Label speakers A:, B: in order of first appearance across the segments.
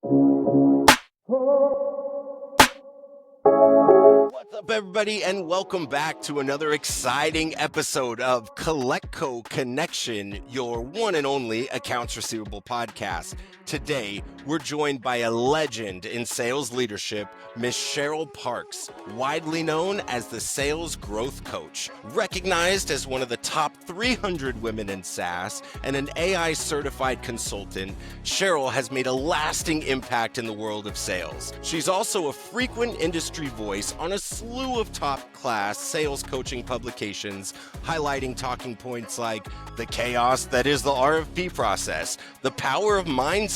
A: What's up, everybody, and welcome back to another exciting episode of CollectCo Connection, your one and only accounts receivable podcast. Today, we're joined by a legend in sales leadership, Miss Cheryl Parks, widely known as the Sales Growth Coach, recognized as one of the top 300 women in SaaS, and an AI certified consultant. Cheryl has made a lasting impact in the world of sales. She's also a frequent industry voice on a slew of top-class sales coaching publications, highlighting talking points like the chaos that is the RFP process, the power of mindset,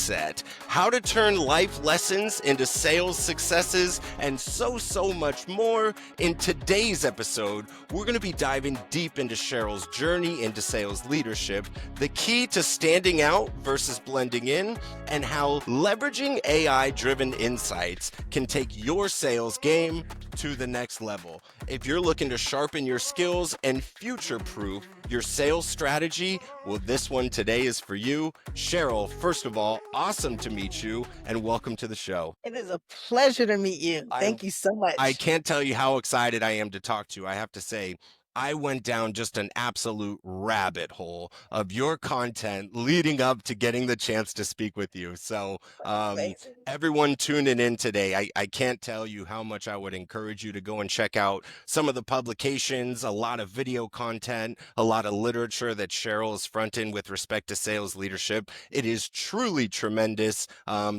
A: how to turn life lessons into sales successes, and so much more. In today's episode, we're going to be diving deep into Cheryl's journey into sales leadership, the key to standing out versus blending in, and how leveraging AI-driven insights can take your sales game to the next level. If you're looking to sharpen your skills and future-proof your sales strategy, well, this one today is for you. Cheryl, first of all, awesome to meet you, and welcome to the show.
B: It is a pleasure to meet you. Thank you so much.
A: I can't tell you how excited I am to talk to you. I have to say, I went down just an absolute rabbit hole of your content leading up to getting the chance to speak with you. So,
B: Amazing.
A: everyone tuning in today, I can't tell you how much I would encourage you to go and check out some of the publications, a lot of video content, a lot of literature that Cheryl is fronting with respect to sales leadership. It is truly tremendous.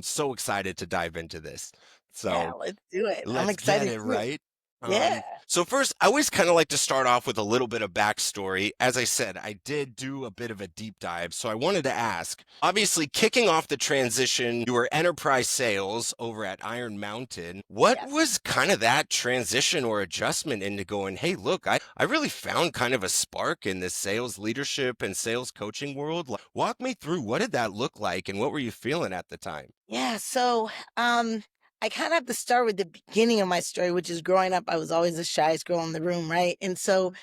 A: So excited to dive into this.
B: Yeah,
A: So
B: let's do it. I'm
A: let's get
B: excited
A: it
B: too.
A: right.
B: Yeah.
A: So first, I always kind of like to start off with a little bit of backstory. As I said, I did do a bit of a deep dive. So I wanted to ask, obviously kicking off the transition, you were enterprise sales over at Iron Mountain. What
B: Yes.
A: was kind of that transition or adjustment into going, hey, look, I really found kind of a spark in this sales leadership and sales coaching world. Like, walk me through, what did that look like and what were you feeling at the time?
B: Yeah. I kind of have to start with the beginning of my story, which is growing up. I was always the shyest girl in the room, right? And so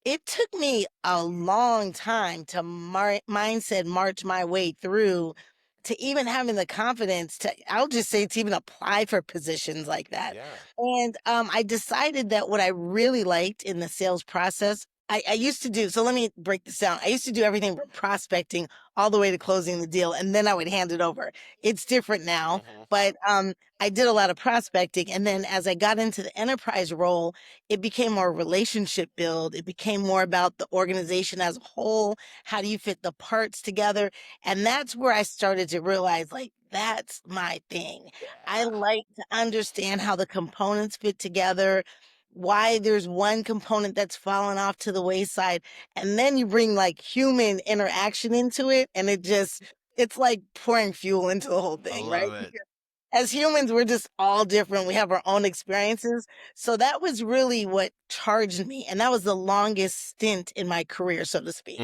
B: it took me a long time to mindset march my way through to even having the confidence to, I'll just say, to even apply for positions like that.
A: Yeah.
B: And I decided that what I really liked in the sales process, I used to do, so let me break this down. I used to do everything from prospecting all the way to closing the deal, and then I would hand it over. It's different now, but I did a lot of prospecting. And then as I got into the enterprise role, it became more relationship build. It became more about the organization as a whole. How do you fit the parts together? And that's where I started to realize, like, that's my thing. I
A: Yeah.
B: like to understand how the components fit together, why there's one component that's fallen off to the wayside. And then you bring like human interaction into it, and it's like pouring fuel into the whole
A: I
B: thing, right?
A: love it.
B: As humans, we're just all different. We have our own experiences. So that was really what charged me. And that was the longest stint in my career, so to speak.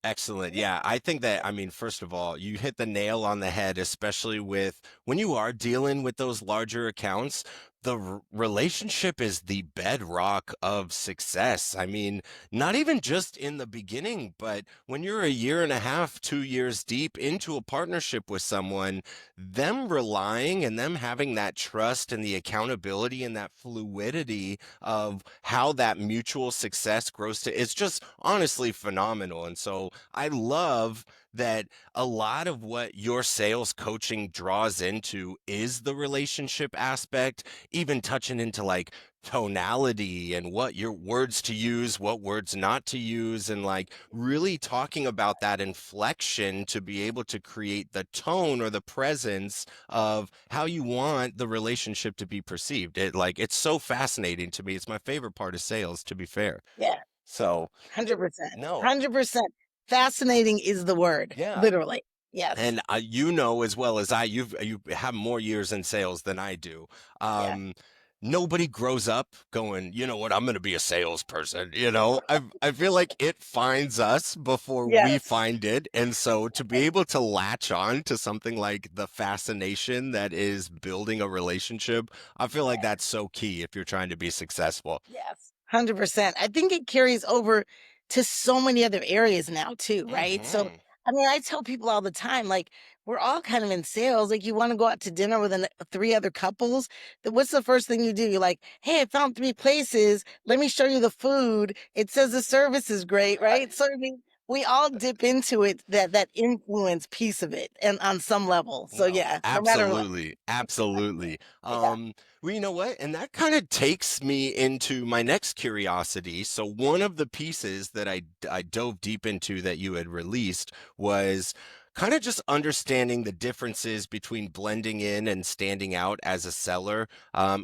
A: Excellent. Yeah, I think that, I mean, first of all, you hit the nail on the head, especially with when you are dealing with those larger accounts. The relationship is the bedrock of success. I mean, not even just in the beginning, but when you're a year and a half, 2 years deep into a partnership with someone, them relying and them having that trust and the accountability and that fluidity of how that mutual success grows to, it's just honestly phenomenal. And so I love that a lot of what your sales coaching draws into is the relationship aspect, even touching into like tonality and what your words to use, what words not to use, and like really talking about that inflection to be able to create the tone or the presence of how you want the relationship to be perceived. It like it's so fascinating to me. It's my favorite part of sales, to be fair.
B: Yeah,
A: So
B: 100%.
A: no,
B: 100%. Fascinating is the word,
A: yeah.
B: literally. Yes.
A: And you know as well as I, you have more years in sales than I do.
B: Yeah.
A: Um, Nobody grows up going, you know what, I'm going to be a salesperson. I feel like it finds us before we
B: Yes.
A: find it. And so to be able to latch on to something like the fascination that is building a relationship, I feel like that's so key if you're trying to be successful.
B: Yes. 100%. I think it carries over to so many other areas now too, right? So,
A: Hmm.
B: I mean, I tell people all the time, like, we're all kind of in sales. Like you want to go out to dinner with three other couples. What's the first thing you do? You're like, hey, I found three places. Let me show you the food. It says the service is great, right? So I mean, we all dip into it, that influence piece of it, and on some level. So
A: No,
B: yeah, no matter what.
A: absolutely. Absolutely.
B: Yeah.
A: Well, you know what? And that kind of takes me into my next curiosity. So one of the pieces that I dove deep into that you had released was kind of just understanding the differences between blending in and standing out as a seller.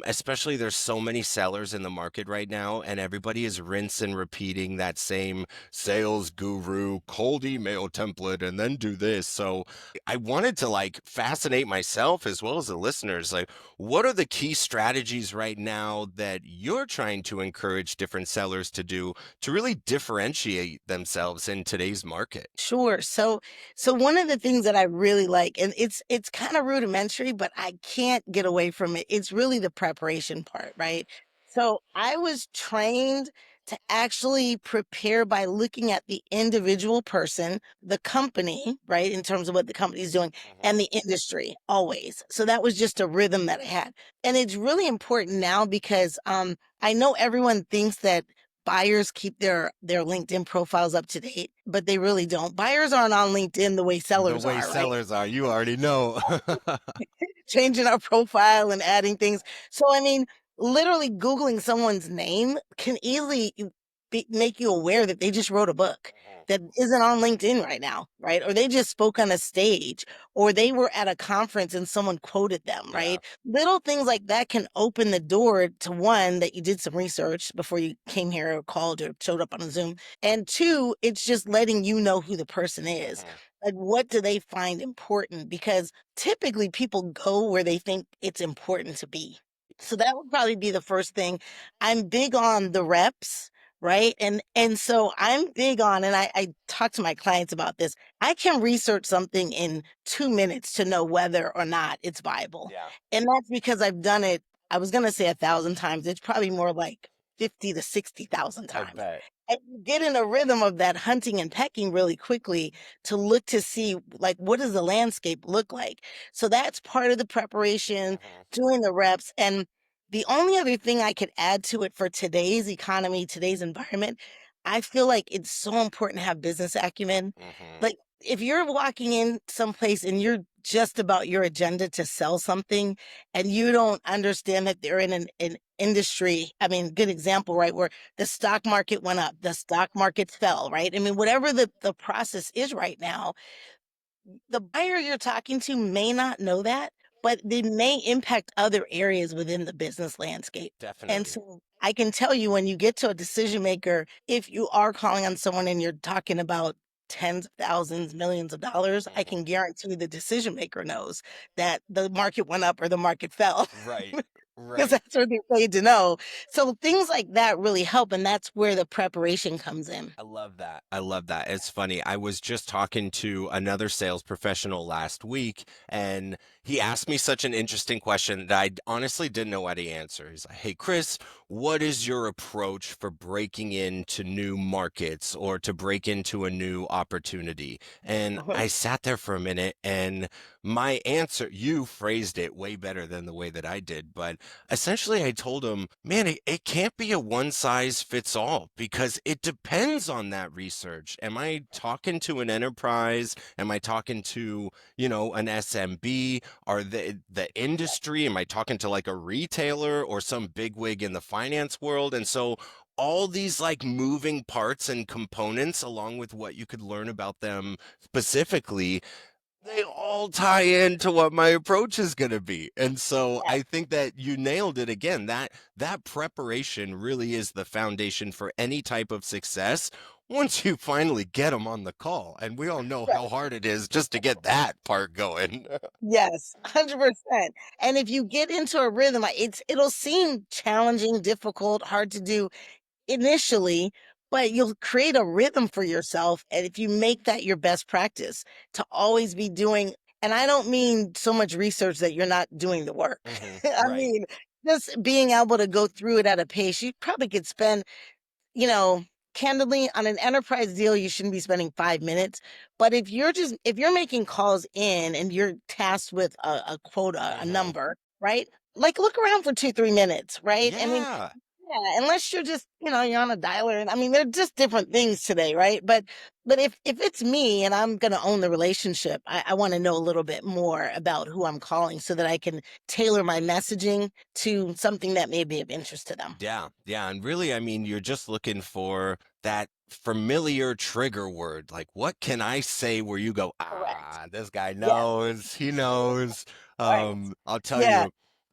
A: Especially there's so many sellers in the market right now, and everybody is rinse and repeating that same sales guru cold email template and then do this. So I wanted to like fascinate myself as well as the listeners. Like, what are the key strategies right now that you're trying to encourage different sellers to do to really differentiate themselves in today's market?
B: Sure. So one of the things that I really like, and it's kind of rudimentary, but I can't get away from it. It's really the preparation part, right? So I was trained to actually prepare by looking at the individual person, the company, right, in terms of what the company is doing,
A: Mhm.
B: and the industry always. So that was just a rhythm that I had. And it's really important now because I know everyone thinks that buyers keep their LinkedIn profiles up to date, but they really don't. Buyers aren't on LinkedIn the way
A: The
B: sellers
A: way
B: are, right?
A: sellers are, you already know.
B: Changing our profile and adding things. So, I mean, literally Googling someone's name can easily make you aware that they just wrote a book
A: Mhm.
B: that isn't on LinkedIn right now, right? Or they just spoke on a stage, or they were at a conference and someone quoted them,
A: Yeah.
B: right? Little things like that can open the door to one, that you did some research before you came here or called or showed up on a Zoom. And two, it's just letting you know who the person is.
A: Mhm.
B: Like, what do they find important? Because typically people go where they think it's important to be. So that would probably be the first thing. I'm big on the reps, right? And so I'm big on, and I talk to my clients about this. I can research something in 2 minutes to know whether or not it's viable.
A: Yeah.
B: And that's because I've done it, I was gonna say 1,000 times. It's probably more like 50 to 60,000
A: I
B: times.
A: bet.
B: And you get in a rhythm of that hunting and pecking really quickly to look to see, like, what does the landscape look like? So that's part of the preparation,
A: Mhm.
B: doing the reps. And the only other thing I could add to it for today's economy, today's environment, I feel like it's so important to have business acumen.
A: Mhm.
B: Like, if you're walking in someplace and you're just about your agenda to sell something and you don't understand that they're in an industry, I mean, good example, right? Where the stock market went up, the stock market fell, right? I mean, whatever the process is right now, the buyer you're talking to may not know that, but they may impact other areas within the business landscape. And
A: Definitely.
B: so I can tell you, when you get to a decision maker, if you are calling on someone and you're talking about tens of thousands, millions of dollars, I
A: Mhm.
B: can guarantee the decision maker knows that the market went up or the market fell.
A: Right.
B: Because
A: Right.
B: that's what they're paid to know. So things like that really help, and that's where the preparation comes in.
A: I love that. I love that. It's funny. I was just talking to another sales professional last week, and he asked me such an interesting question that I honestly didn't know how to answer. He's like, "Hey, Chris, what is your approach for breaking into new markets or to break into a new opportunity?" And
B: Uh-huh.
A: I sat there for a minute, and my answer, you phrased it way better than the way that I did, but essentially I told him, man, it can't be a one size fits all because it depends on that research. Am I talking to an enterprise? Am I talking to, an SMB? Are the industry? Am I talking to like a retailer or some bigwig in the finance world? And so all these like moving parts and components, along with what you could learn about them specifically, they all tie into what my approach is going to be. And so
B: Yeah.
A: I think that you nailed it again. That preparation really is the foundation for any type of success once you finally get them on the call. And we all know how hard it is just to get that part going.
B: Yes, 100%. And if you get into a rhythm, it'll seem challenging, difficult, hard to do initially, but you'll create a rhythm for yourself. And if you make that your best practice, to always be doing, and I don't mean so much research that you're not doing the work. I
A: Right.
B: mean, just being able to go through it at a pace. You probably could spend, you know, candidly, on an enterprise deal, you shouldn't be spending 5 minutes. But if you're making calls in and you're tasked with a quota, a
A: Hmm.
B: number, right? Like look around for 2, 3 minutes, right? I mean,
A: Yeah.
B: yeah, unless you're just, you're on a dialer. And I mean, they're just different things today, right? But if it's me and I'm gonna own the relationship, I want to know a little bit more about who I'm calling so that I can tailor my messaging to something that may be of interest to them.
A: Yeah, yeah, and really, I mean, you're just looking for that familiar trigger word. Like, what can I say where you go,
B: Correct.
A: ah, this guy
B: Yes.
A: knows, he knows.
B: Right.
A: I'll tell
B: Yeah.
A: you,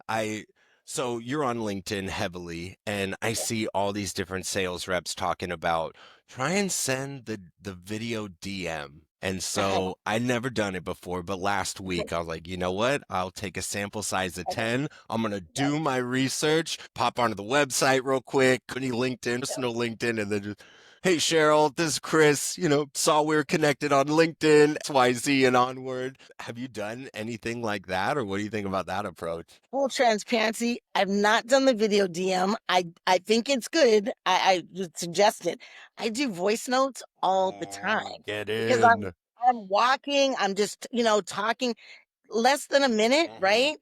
A: I so you're on LinkedIn heavily, and I see all these different sales reps talking about try and send the video DM. And so I never done it before, but last week I was like, you know what? I'll take a sample size of
B: Okay.
A: 10. I'm gonna
B: Yep.
A: do my research, pop onto the website real quick, any LinkedIn,
B: Yep.
A: personal LinkedIn, and then just, hey Cheryl, this is Chris. Saw we were connected on LinkedIn, XYZ and onward. Have you done anything like that, or what do you think about that approach?
B: Full transparency, I've not done the video DM. I think it's good. I would suggest it. I do voice notes all the
A: Ooh,
B: time
A: get
B: because
A: in.
B: I'm walking, I'm just, talking less than a minute,
A: Hmm.
B: right?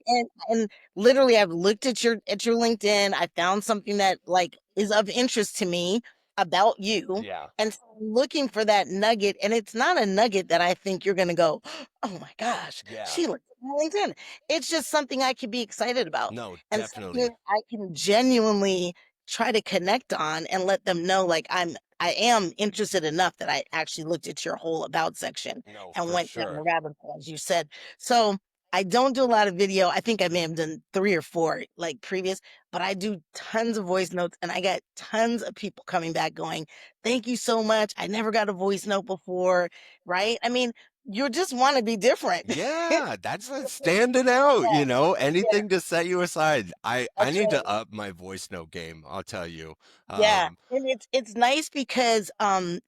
B: And literally I've looked at your LinkedIn, I found something that like is of interest to me about you.
A: Yeah,
B: And so I'm looking for that nugget. And it's not a nugget that I think you're gonna go, oh my gosh,
A: yeah.
B: she looked at my LinkedIn. It's just something I could be excited about
A: No,
B: and something
A: definitely.
B: I can genuinely try to connect on and let them know like I am interested enough that I actually looked at your whole about section
A: No,
B: and
A: for
B: went down the
A: sure.
B: rabbit hole, as you said. So I don't do a lot of video. I think I may have done 3 or 4 like previous, but I do tons of voice notes and I get tons of people coming back going, thank you so much. I never got a voice note before, right? I mean, you just want to be different.
A: Yeah, that's standing out,
B: Yeah, yeah,
A: anything to set you aside. I
B: that's
A: need
B: right.
A: to up my voice note game, I'll tell you.
B: Yeah,
A: Um,
B: and it's nice because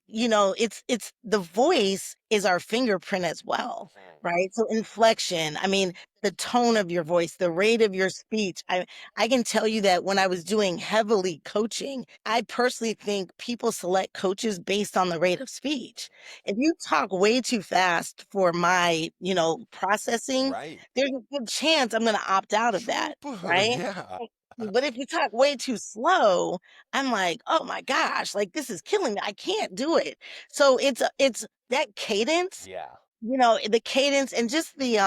B: it's the voice is our fingerprint as well, right? So inflection, I mean, the tone of your voice, the rate of your speech. I can tell you that when I was doing heavily coaching, I personally think people select coaches based on the rate of speech. If you talk way too fast for my, processing,
A: right.
B: there's a good chance I'm going to opt out of that,
A: Super,
B: right?
A: yeah.
B: But if you talk way too slow, I'm like, "Oh my gosh, like, this is killing me. I can't do it." So it's that cadence,
A: Yeah.
B: the cadence and just the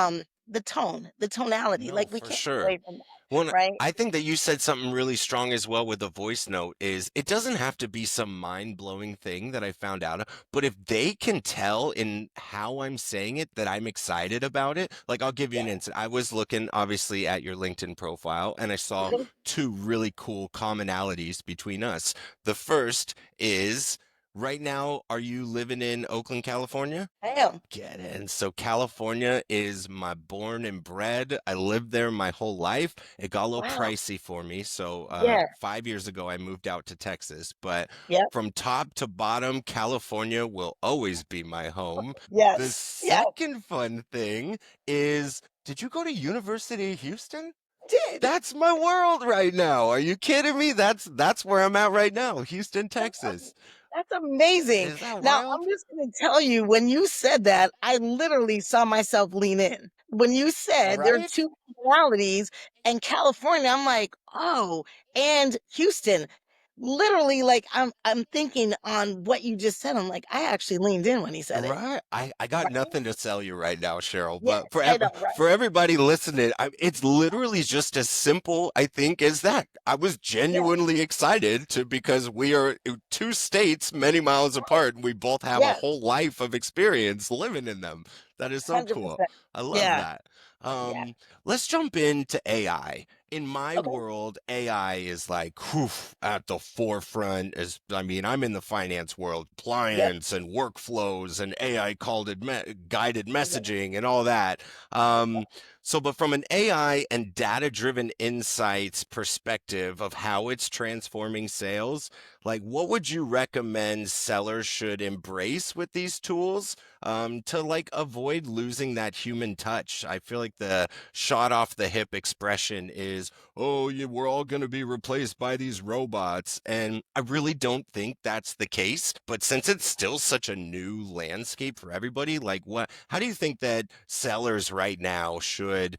B: tone, the tonality,
A: No,
B: like, we
A: for
B: can't get
A: sure.
B: away from that,
A: Well,
B: right?
A: I think that you said something really strong as well with the voice note is it doesn't have to be some mind-blowing thing that I found out, but if they can tell in how I'm saying it that I'm excited about it, like I'll give you
B: Yeah.
A: an instance. I was looking obviously at your LinkedIn profile and I saw
B: Mhm.
A: two really cool commonalities between us. The first is right now, are you living in Oakland, California?
B: I am.
A: Get in. So California is my born and bred. I lived there my whole life. It got a little
B: Wow.
A: pricey for me. So
B: Yeah.
A: 5 years ago, I moved out to Texas. But
B: Yep.
A: from top to bottom, California will always be my home. The
B: Yes. Yeah.
A: second fun thing is, did you go to University of Houston?
B: Did.
A: That's my world right now. Are you kidding me? That's where I'm at right now, Houston, Texas.
B: That's amazing.
A: Is that
B: Now,
A: wild?
B: I'm just going to tell you, when you said that, I literally saw myself lean in. When you said there are
A: Right?
B: two personalities and California, I'm like, oh, and Houston. Literally, like I'm thinking on what you just said. I'm like, I actually leaned in when he said it.
A: Right. I got
B: Right?
A: nothing to sell you right now, Cheryl,
B: Yeah,
A: but for
B: I know, right?
A: for everybody listening, it's literally just as simple, I think, as that. I was
B: Yeah,
A: genuinely excited to because we are two states many miles apart and we both have a
B: yeah,
A: whole life of experience living in them. That is so cool.
B: 100%.
A: I love
B: Yeah,
A: that.
B: yeah.
A: Let's jump into AI. In my
B: Okay.
A: world, AI is like whew, at the forefront. As I mean, I'm in the finance world,
B: Yep.
A: clients and workflows and AI called guided
B: Yep.
A: messaging and all that. Um, but from an AI and data-driven insights perspective of how it's transforming sales, like what would you recommend sellers should embrace with these tools to like avoid losing that human touch? I feel like the shot off the hip expression is, oh, yeah, we're all going to be replaced by these robots. And I really don't think that's the case. But since it's still such a new landscape for everybody, like how do you think that sellers right now should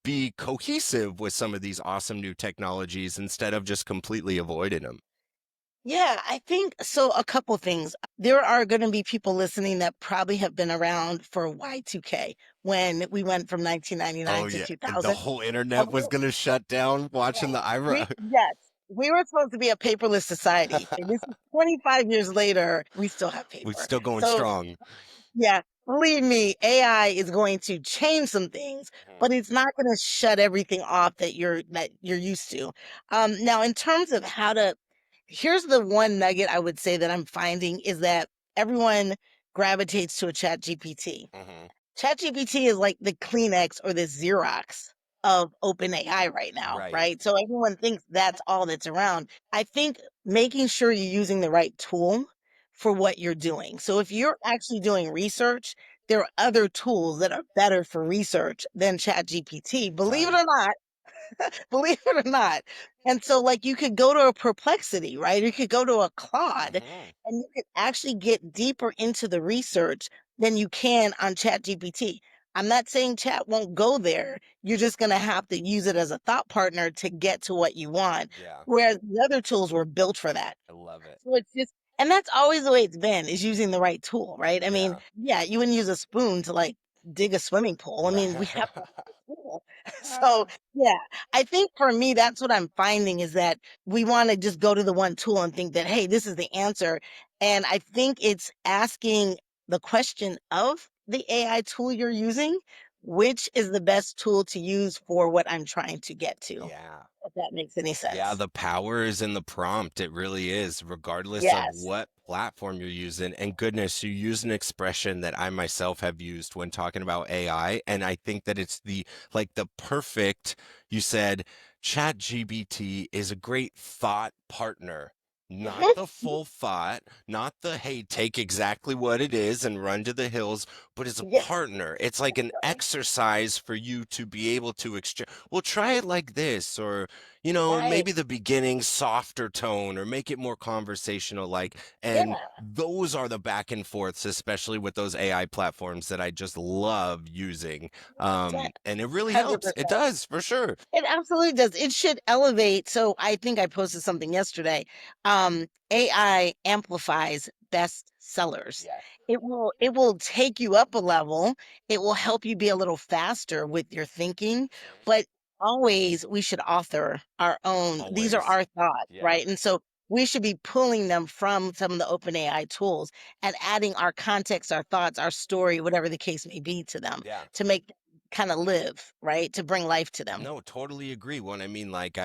A: be cohesive with some of these awesome new technologies instead of just completely avoiding them?
B: Yeah, I think so. A couple things. There are going to be people listening that probably have been around for Y2K when we went from
A: Oh
B: 1999 to
A: yeah, and the
B: 2000.
A: whole
B: And
A: internet was gonna shut down watching the
B: we,
A: IRA.
B: yes, we were supposed to be a paperless society. And this is 25 years later, we still have
A: We're
B: paper.
A: still going
B: So
A: strong.
B: yeah, believe me, AI is going to change some things,
A: Mhm.
B: but it's not going to shut everything off that you're used to. Now, in terms of how to, here's the one nugget I would say that I'm finding is that everyone gravitates to a Chat GPT.
A: Mhm.
B: ChatGPT is like the Kleenex or the Xerox of OpenAI right now,
A: Right.
B: right? So everyone thinks that's all that's around. I think making sure you're using the right tool for what you're doing. So if you're actually doing research, there are other tools that are better for research than ChatGPT. Believe it
A: Time.
B: or not, believe it or not. And so, like, you could go to a Perplexity, right? You could go to a Claude,
A: Mhm.
B: and you could actually get deeper into the research than you can on ChatGPT. I'm not saying chat won't go there. You're just going to have to use it as a thought partner to get to what you want.
A: Yeah,
B: Whereas the other tools were built for that.
A: I love it.
B: So it's just, and that's always the way it's been, is using the right tool, right? I mean,
A: Yeah.
B: yeah, you wouldn't use a spoon to like dig a swimming pool. I mean, we have
A: Right.
B: to have a tool. So yeah, I think for me, that's what I'm finding is that we want to just go to the one tool and think that, hey, this is the answer. And I think it's asking the question of the AI tool you're using, which is the best tool to use for what I'm trying to get to,
A: Yeah.
B: if that makes any
A: Yeah,
B: sense.
A: the power is in the prompt. It really is, regardless of
B: Yes.
A: what platform you're using. And goodness, you use an expression that I myself have used when talking about AI. And I think that it's the perfect, you said, Chat GBT is a great thought partner. Not
B: Mhm.
A: the full thought, not the, hey, take exactly what it is and run to the hills, but as a
B: Yeah,
A: partner. It's like an exercise for you to be able to exchange. Well, try it like this, or
B: right.
A: maybe the beginning softer tone or make it more conversational like, and
B: Yeah.
A: those are the back and forths, especially with those AI platforms that I just love using.
B: Yeah,
A: And it really helps. It
B: 100%.
A: does for sure.
B: It absolutely does. It should elevate. So I think I posted something yesterday. AI amplifies best sellers.
A: Yeah.
B: It will take you up a level. It will help you be a little faster with your thinking,
A: Mhm.
B: but always we should author our own. These are
A: Always.
B: our thoughts,
A: Yeah.
B: right? And so we should be pulling them from some of the open AI tools and adding our context, our thoughts, our story, whatever the case may be to them
A: Yeah.
B: to make kind of live, right? To bring life to them.
A: No, totally agree. When I mean, like,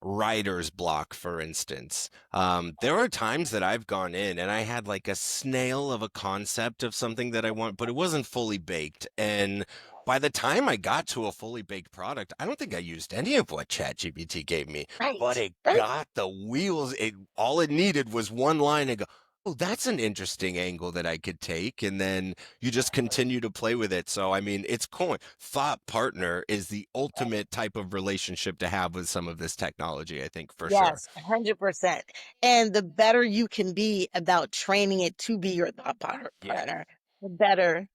A: writer's block, for instance. There are times that I've gone in and I had like a snail of a concept of something that I want, but it wasn't fully baked. And by the time I got to a fully baked product, I don't think I used any of what ChatGPT gave me, but
B: Right,
A: it
B: right.
A: got the wheels. All it needed was one line and go, oh, that's an interesting angle that I could take. And then you just continue to play with it. So, I mean, it's cool. Thought partner is the ultimate type of relationship to have with some of this technology, I think, for sure.
B: Yes, 100%. And the better you can be about training it to be your thought
A: Yeah.
B: partner, the better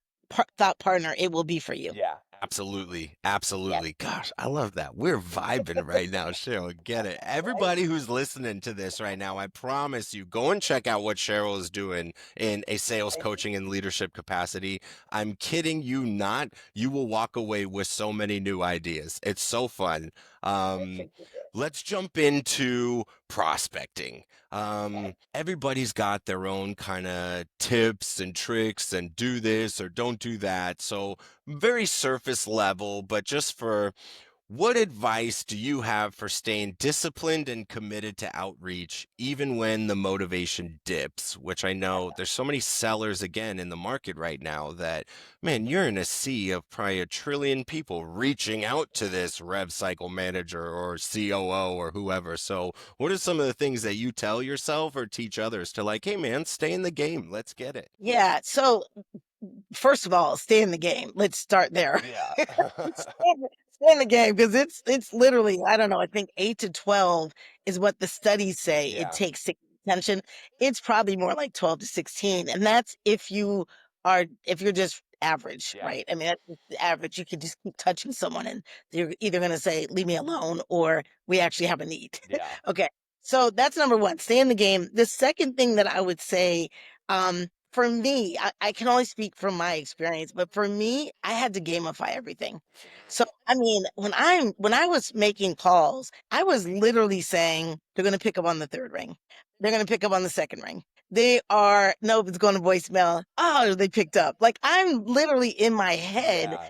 B: thought partner it will be for you.
A: Yeah. Absolutely.
B: Yes.
A: Absolutely. Gosh, I love that. We're vibing right now, Cheryl. Get it. Everybody who's listening to this right now, I promise you, go and check out what Cheryl is doing in a sales
B: Right.
A: coaching and leadership capacity. I'm kidding you not. You will walk away with so many new ideas. It's so fun. Um,
B: Perfect. Okay.
A: let's jump into prospecting. Everybody's got their own kind of tips and tricks and do this or don't do that. So, very surface level, but just for what advice do you have for staying disciplined and committed to outreach, even when the motivation dips? Which I know there's so many sellers again in the market right now that, man, you're in a sea of probably a trillion people reaching out to this rev cycle manager or COO or whoever. So, what are some of the things that you tell yourself or teach others to like, hey, man, stay in the game. Let's get it.
B: Yeah. So first of all, stay in the game. Let's start there.
A: Yeah.
B: Stay Stay in the game because it's literally, I don't know, I think 8 to 12 is what the studies say it
A: Yeah.
B: takes to get attention. It's probably more like 12 to 16, and that's if you're just average,
A: Yeah.
B: right? I mean, that's just the average. You can just keep touching someone and they're either gonna say, "Leave me alone," or, "We actually have a need."
A: Yeah.
B: Okay, so that's number 1, stay in the game. The second thing that I would say, for me, I can only speak from my experience, but for me, I had to gamify everything. So, I mean, when I was making calls, I was literally saying, "They're gonna pick up on the 3rd ring. They're gonna pick up on the 2nd ring. They are nope, it's going to voicemail. Oh, they picked up." Like, I'm literally in my head
A: Yeah.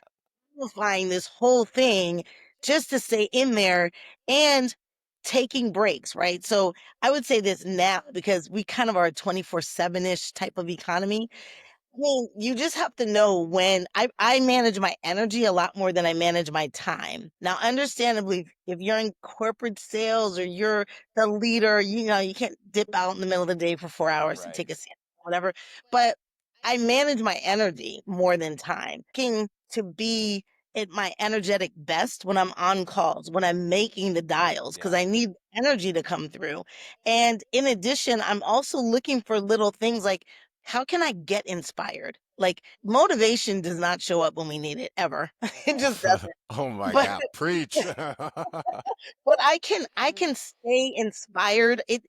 B: amplifying this whole thing just to stay in there and taking breaks, right? So, I would say this now because we kind of are a 24/7-ish type of economy. I mean, you just have to know when I manage my energy a lot more than I manage my time. Now, understandably, if you're in corporate sales or you're the leader, you know, you can't dip out in the middle of the day for 4 hours to
A: Right.
B: take a sandwich, whatever. But I manage my energy more than time. Looking to be at my energetic best when I'm on calls, when I'm making the dials, because
A: Yeah.
B: I need energy to come through. And in addition, I'm also looking for little things like how can I get inspired? Like motivation does not show up when we need it ever. It just doesn't.
A: Oh my
B: But
A: God. Preach.
B: but I can stay inspired. It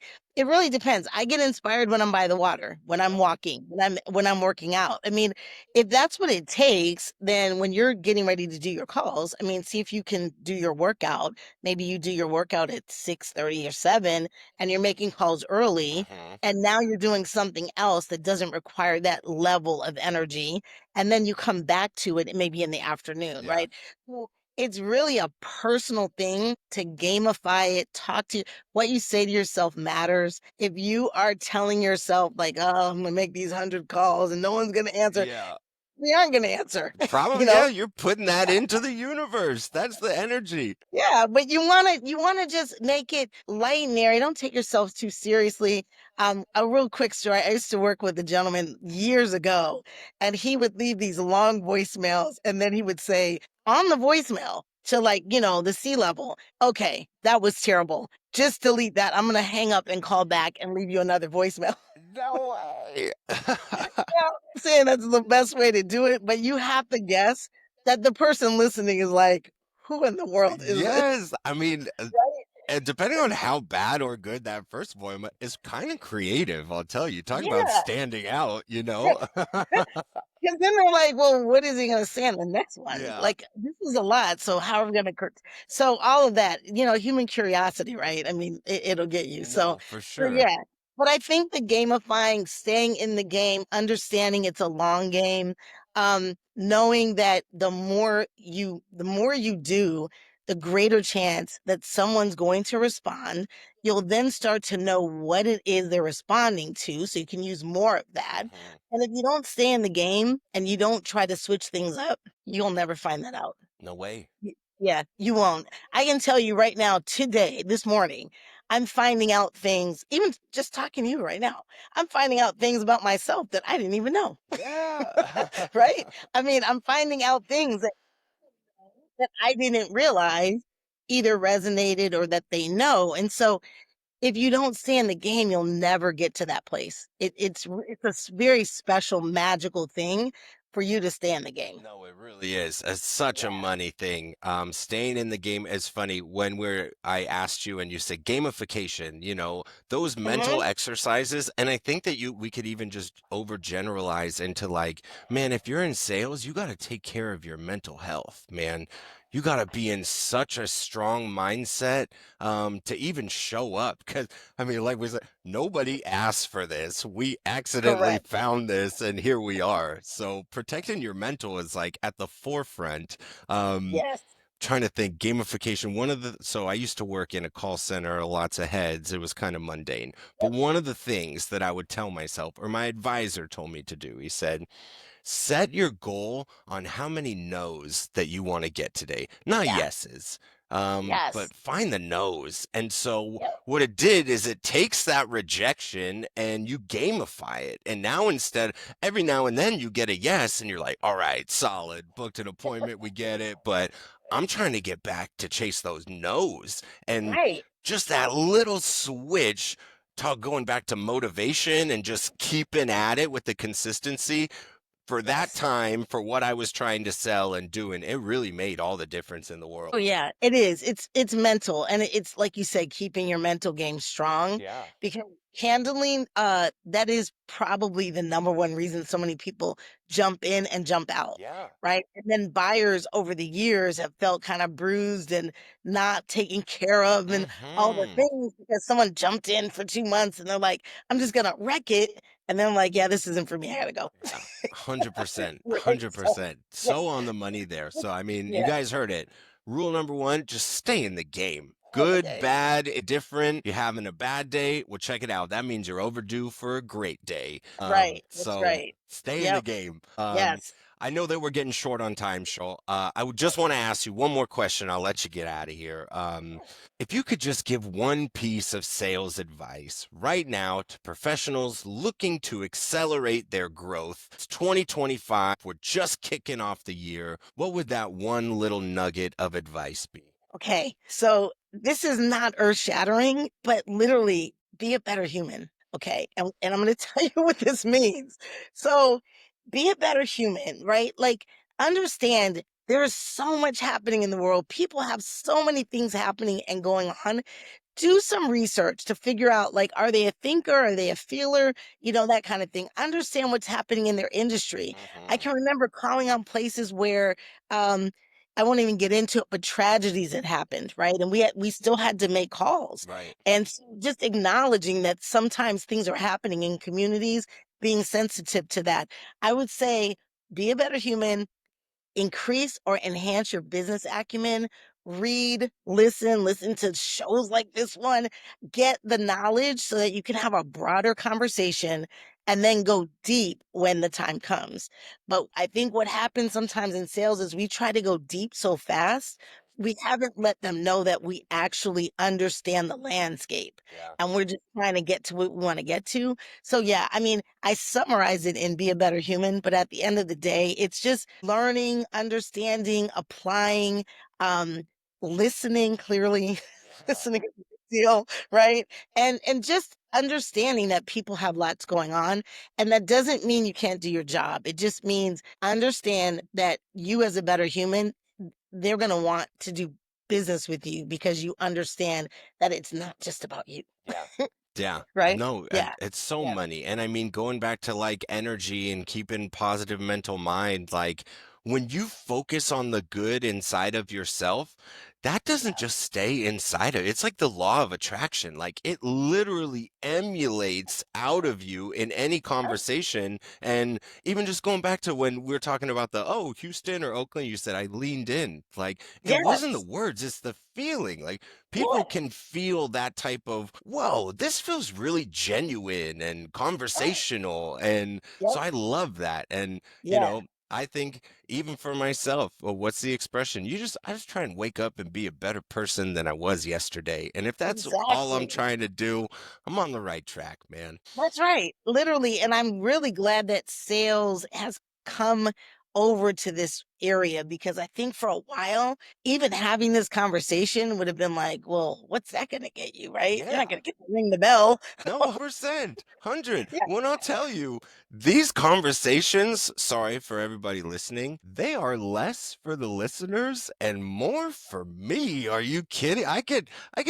B: really depends. I get inspired when I'm by the water, when I'm
A: Yeah.
B: walking, when I'm working out. I mean, if that's what it takes, then when you're getting ready to do your calls, I mean, see if you can do your workout. Maybe you do your workout at 6:30 or 7 and you're making calls early
A: Mhm.
B: and now you're doing something else that doesn't require that level of energy and then you come back to it maybe in the afternoon,
A: Yeah.
B: right? It's really a personal thing to gamify it, talk to what you say to yourself matters. If you are telling yourself like, "Oh, I'm gonna make these 100 calls and no one's gonna answer,"
A: Yeah.
B: they aren't gonna answer, you
A: Probably,
B: know?
A: yeah, you're putting that into the universe. That's the energy.
B: Yeah, but you wanna just make it light and airy. Don't take yourself too seriously. A real quick story. I used to work with a gentleman years ago, and he would leave these long voicemails, and then he would say on the voicemail to like, the sea level, okay, that was terrible. Just delete that. I'm gonna hang up and call back and leave you another voicemail.
A: No way.
B: Yeah, I'm saying that's the best way to do it, but you have to guess that the person listening is like, who in the world is this?
A: Yes, I mean,
B: Right?
A: and depending on how bad or good that first voice is kind of creative, I'll tell you. Talk about
B: Yeah.
A: standing out, you know?
B: 'Cause then they're like, "Well, what is he gonna say in the next one?
A: Yeah.
B: Like, this is a lot, so how are we gonna cur" so all of that, human curiosity, right? I mean, it'll get you. So
A: No, for
B: so
A: sure.
B: yeah. But I think the gamifying, staying in the game, understanding it's a long game, knowing that the more you do, the greater chance that someone's going to respond. You'll then start to know what it is they're responding to, so you can use more of that.
A: Mhm.
B: And if you don't stay in the game and you don't try to switch things up, you'll never find that out.
A: No way.
B: Yeah, you won't. I can tell you right now, today, this morning, I'm finding out things, even just talking to you right now, I'm finding out things about myself that I didn't even know.
A: Yeah.
B: Right? I mean, I'm finding out things that I didn't realize either resonated or that they know. And so if you don't stay in the game, you'll never get to that place. It's a very special, magical thing for you to stay in the game.
A: No, it really is. It's such a
B: Yeah.
A: money thing. Staying in the game is funny when I asked you and you said gamification, those mental
B: Mhm.
A: exercises. And I think that we could even just overgeneralize into like, man, if you're in sales, you got to take care of your mental health, man. You got to be in such a strong mindset to even show up. Because, I mean, like we said, nobody asked for this. We accidentally
B: Correct.
A: found this, and here we are. So protecting your mental is like at the forefront. Um,
B: Yes.
A: Trying to think gamification. So I used to work in a call center, lots of heads. It was kind of mundane. But one of the things that I would tell myself, or my advisor told me to do, he said, set your goal on how many no's that you want to get today, not
B: Yeah.
A: yeses.
B: Yes.
A: But find the no's. And so
B: Yep.
A: what it did is it takes that rejection and you gamify it. And now instead, every now and then you get a yes and you're like, all right, solid, booked an appointment, we get it. But I'm trying to get back to chase those no's. And
B: Right.
A: just that little switch, to going back to motivation and just keeping at it with the consistency for that
B: Yes.
A: time, for what I was trying to sell and doing, it really made all the difference in the
B: Oh
A: world.
B: yeah, it is. It's mental, and it's like you said, keeping your mental game strong,
A: Yeah.
B: because handling that is probably the number one reason so many people jump in and jump out,
A: Yeah.
B: right? And then buyers over the years have felt kind of bruised and not taken care of and all the
A: Hmm.
B: things because someone jumped in for 2 months and they're like, I'm just gonna wreck it. And then I'm like, yeah, this isn't for me. I gotta go.
A: Yeah. 100%.
B: Right. So
A: 100%.
B: yeah,
A: So on the money there. So, I mean, you
B: yeah,
A: guys heard it. Rule number one, just stay in the game.
B: all the
A: Good,
B: game.
A: bad, indifferent. You're having a bad day. Well, check it out. That means you're overdue for a great day.
B: Right. That's
A: So
B: right.
A: stay in the
B: Yep.
A: game.
B: Yes.
A: I know that we're getting short on time, Shoal. I would just want to ask you one more question. I'll let you get out of here. If you could just give one piece of sales advice right now to professionals looking to accelerate their growth, it's 2025, we're just kicking off the year. What would that one little nugget of advice be?
B: Okay. So this is not earth shattering, but literally be a better human. Okay. And I'm going to tell you what this means. So be a better human, right? Like understand there is so much happening in the world. People have so many things happening and going on. Do some research to figure out, like, are they a thinker, are they a feeler, that kind of thing. Understand what's happening in their industry. I
A: Hmm.
B: can remember calling on places where um I won't even get into it, but tragedies had happened, right? And we still had to make calls.
A: Right.
B: And just acknowledging that sometimes things are happening in communities, being sensitive to that. I would say be a better human, increase or enhance your business acumen, read, listen to shows like this one, get the knowledge so that you can have a broader conversation and then go deep when the time comes. But I think what happens sometimes in sales is we try to go deep so fast, we haven't let them know that we actually understand the landscape
A: Yeah.
B: and we're just trying to get to what we want to get to. So yeah, I mean, I summarize it in be a better human, but at the end of the day, it's just learning, understanding, applying, um, listening clearly,
A: Yeah.
B: listening is a big deal, right? And just understanding that people have lots going on. And that doesn't mean you can't do your job. It just means understand that you as a better human, they're gonna want to do business with you because you understand that it's not just about you.
A: Yeah. Yeah.
B: Right?
A: No,
B: Yeah.
A: it's so
B: Yeah.
A: money. And I mean, going back to like energy and keeping positive mental mind, like when you focus on the good inside of yourself, that doesn't just stay inside of it's like the law of attraction. Like it literally emulates out of you in any
B: Yeah.
A: conversation. And even just going back to when we were talking about the, oh, Houston or Oakland, you said I leaned in. Like it wasn't the
B: Yes.
A: words, it's the feeling. Like people
B: Yes.
A: can feel that type of, whoa, this feels really genuine and
B: Right.
A: conversational. And so
B: Yep.
A: I love that. And,
B: Yeah.
A: I think even for myself, well, what's the expression? I just try and wake up and be a better person than I was yesterday. And if that's all I'm
B: Exactly.
A: trying to do, I'm on the right track, man.
B: That's right. Literally, and I'm really glad that sales has come over to this area because I think for a while, even having this conversation would have been like, well, what's that going to get you, right? You're
A: Yeah.
B: not going to get to ring the bell.
A: No, 100, 100.
B: Yeah.
A: When I'll tell you, these conversations, sorry for everybody listening, they are less for the listeners and more for me. Are you kidding? I get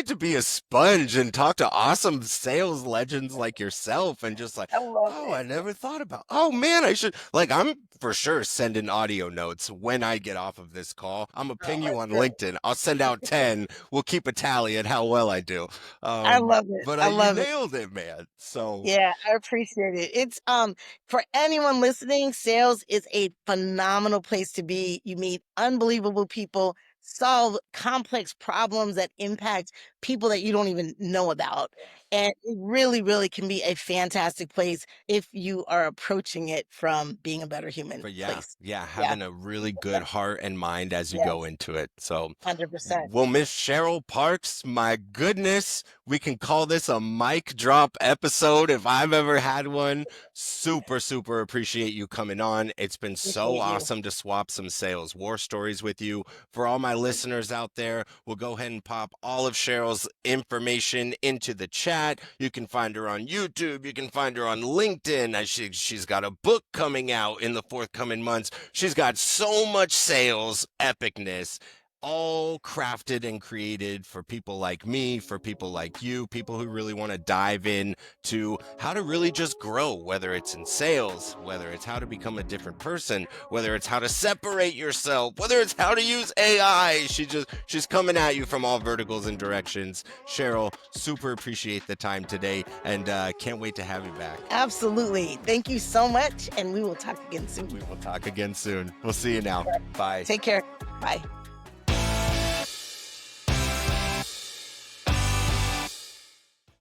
A: to be a sponge and talk to awesome sales legends like yourself and just like,
B: I love
A: oh,
B: it.
A: I never thought about. Oh man, I should like I'm for sure sending audio notes when I get off of this call. I'm gonna
B: Oh,
A: ping you
B: that's
A: on
B: good.
A: LinkedIn. I'll send out 10. We'll keep a tally at how well I do.
B: I love it.
A: But
B: I
A: you
B: love it.
A: nailed it, man. So
B: Yeah, I appreciate it. It's for anyone listening, sales is a phenomenal place to be. You meet unbelievable people, solve complex problems that impact people that you don't even know about. And it really, really can be a fantastic place if you are approaching it from being a better human
A: but yeah,
B: place.
A: yeah,
B: Yeah,
A: having a really good heart and mind as you go
B: yes,
A: into it. So,
B: 100%.
A: well, Miss Cheryl Parks, my goodness, we can call this a mic drop episode if I've ever had one. Super, super appreciate you coming on. It's been so
B: Appreciate you.
A: awesome to swap some sales war stories with you. For all my listeners out there, we'll go ahead and pop all of Cheryl's information into the chat. You can find her on YouTube. You can find her on LinkedIn. She's got a book coming out in the forthcoming months. She's got so much sales epicness, all crafted and created for people like me, for people like you, people who really want to dive in to how to really just grow, whether it's in sales, whether it's how to become a different person, whether it's how to separate yourself, whether it's how to use AI. She's coming at you from all verticals and directions. Cheryl, super appreciate the time today, and can't wait to have you back.
B: Absolutely. Thank you so much, and we will talk again soon.
A: We will talk again soon. We'll see you now. Bye.
B: Take care. Bye.